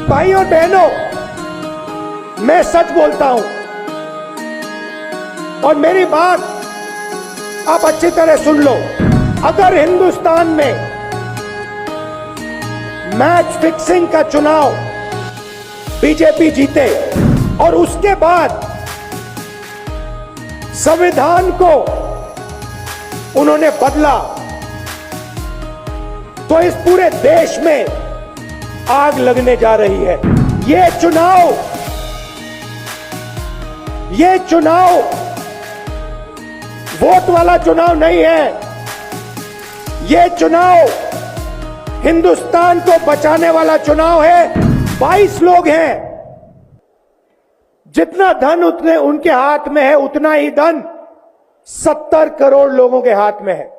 भाइयों और बहनों, मैं सच बोलता हूं और मेरी बात आप अच्छी तरह सुन लो। अगर हिंदुस्तान में मैच फिक्सिंग का चुनाव बीजेपी जीते और उसके बाद संविधान को उन्होंने बदला, तो इस पूरे देश में आग लगने जा रही है। ये चुनाव वोट वाला चुनाव नहीं है। ये चुनाव हिंदुस्तान को बचाने वाला चुनाव है। 22 लोग हैं, जितना धन उतने उनके हाथ में है, उतना ही धन 70 करोड़ लोगों के हाथ में है।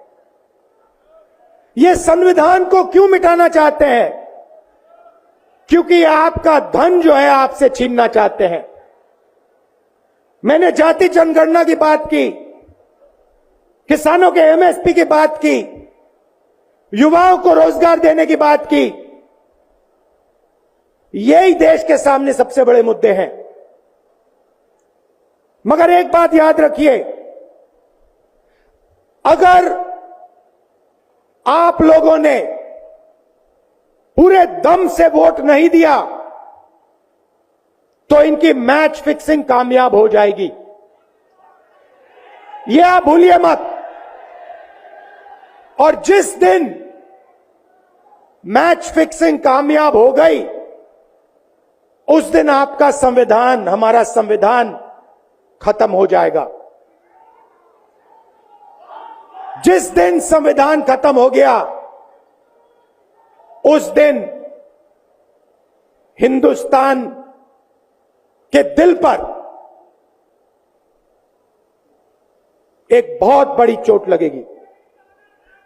ये संविधान को क्यों मिटाना चाहते हैं? क्योंकि आपका धन जो है आपसे छीनना चाहते हैं। मैंने जाति जनगणना की बात की, किसानों के एमएसपी की बात की, युवाओं को रोजगार देने की बात की। यही देश के सामने सबसे बड़े मुद्दे हैं। मगर एक बात याद रखिए, अगर आप लोगों ने पूरे दम से वोट नहीं दिया तो इनकी मैच फिक्सिंग कामयाब हो जाएगी। यह आप भूलिए मत। और जिस दिन मैच फिक्सिंग कामयाब हो गई, उस दिन आपका संविधान, हमारा संविधान खत्म हो जाएगा। जिस दिन संविधान खत्म हो गया, उस दिन हिंदुस्तान के दिल पर एक बहुत बड़ी चोट लगेगी।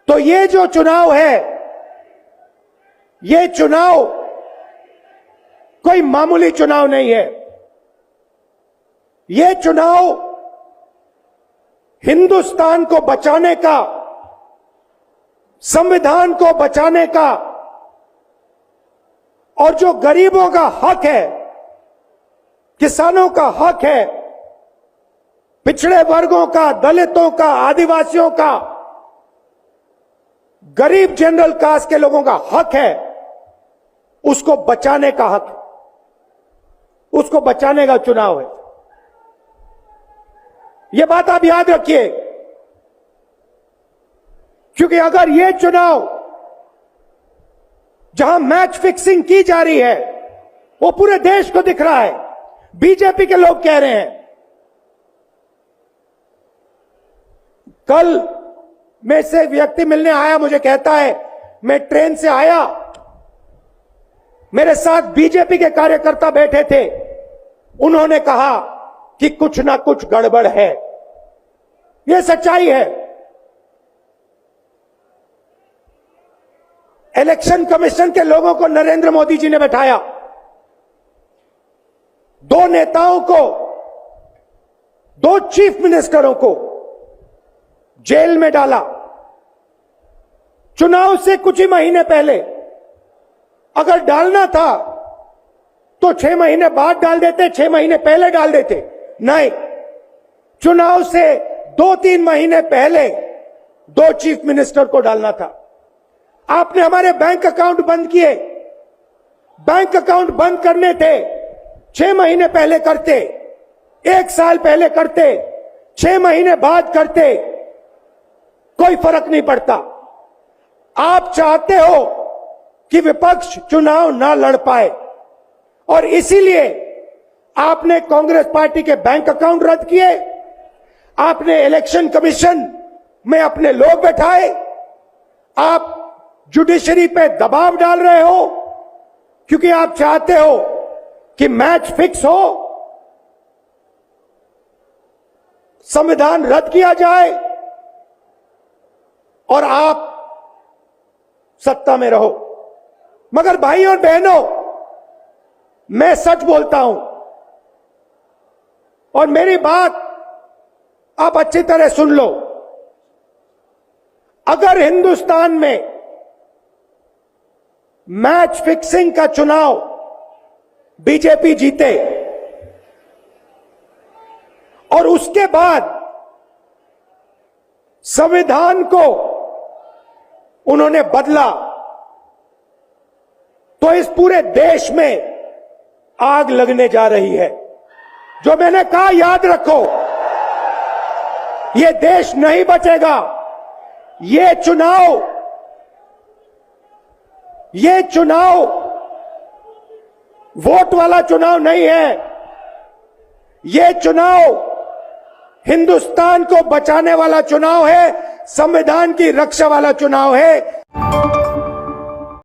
तो ये जो चुनाव है, ये चुनाव कोई मामूली चुनाव नहीं है। ये चुनाव हिंदुस्तान को बचाने का, संविधान को बचाने का, और जो गरीबों का हक है, किसानों का हक है, पिछड़े वर्गों का, दलितों का, आदिवासियों का, गरीब जनरल कास्ट के लोगों का हक है, उसको बचाने का हक, उसको बचाने का चुनाव है। यह बात आप याद रखिए, क्योंकि अगर यह चुनाव जहां मैच फिक्सिंग की जा रही है, वो पूरे देश को दिख रहा है। बीजेपी के लोग कह रहे हैं, कल में से व्यक्ति मिलने आया, मुझे कहता है मैं ट्रेन से आया, मेरे साथ बीजेपी के कार्यकर्ता बैठे थे, उन्होंने कहा कि कुछ ना कुछ गड़बड़ है। यह सच्चाई है। इलेक्शन कमीशन के लोगों को नरेंद्र मोदी जी ने बैठाया, दो नेताओं को, दो चीफ मिनिस्टरों को जेल में डाला। चुनाव से कुछ ही महीने पहले अगर डालना था तो 6 महीने बाद डाल देते, 6 महीने पहले डाल देते। नहीं, चुनाव से 2-3 महीने पहले 2 चीफ मिनिस्टर को डालना था। आपने हमारे बैंक अकाउंट बंद किए। बैंक अकाउंट बंद करने थे, 6 महीने पहले करते, 1 साल पहले करते, 6 महीने बाद करते, कोई फर्क नहीं पड़ता। आप चाहते हो कि विपक्ष चुनाव ना लड़ पाए, और इसीलिए आपने कांग्रेस पार्टी के बैंक अकाउंट रद्द किए, आपने इलेक्शन कमीशन में अपने लोग बैठाए, आप जुडिशरी पे दबाव डाल रहे हो, क्योंकि आप चाहते हो कि मैच फिक्स हो, संविधान रद्द किया जाए और आप सत्ता में रहो। मगर भाइयों और बहनों, मैं सच बोलता हूं और मेरी बात आप अच्छी तरह सुन लो। अगर हिंदुस्तान में मैच फिक्सिंग का चुनाव बीजेपी जीते और उसके बाद संविधान को उन्होंने बदला, तो इस पूरे देश में आग लगने जा रही है। जो मैंने कहा याद रखो, ये देश नहीं बचेगा। ये चुनाव वोट वाला चुनाव नहीं है। ये चुनाव हिंदुस्तान को बचाने वाला चुनाव है, संविधान की रक्षा वाला चुनाव है।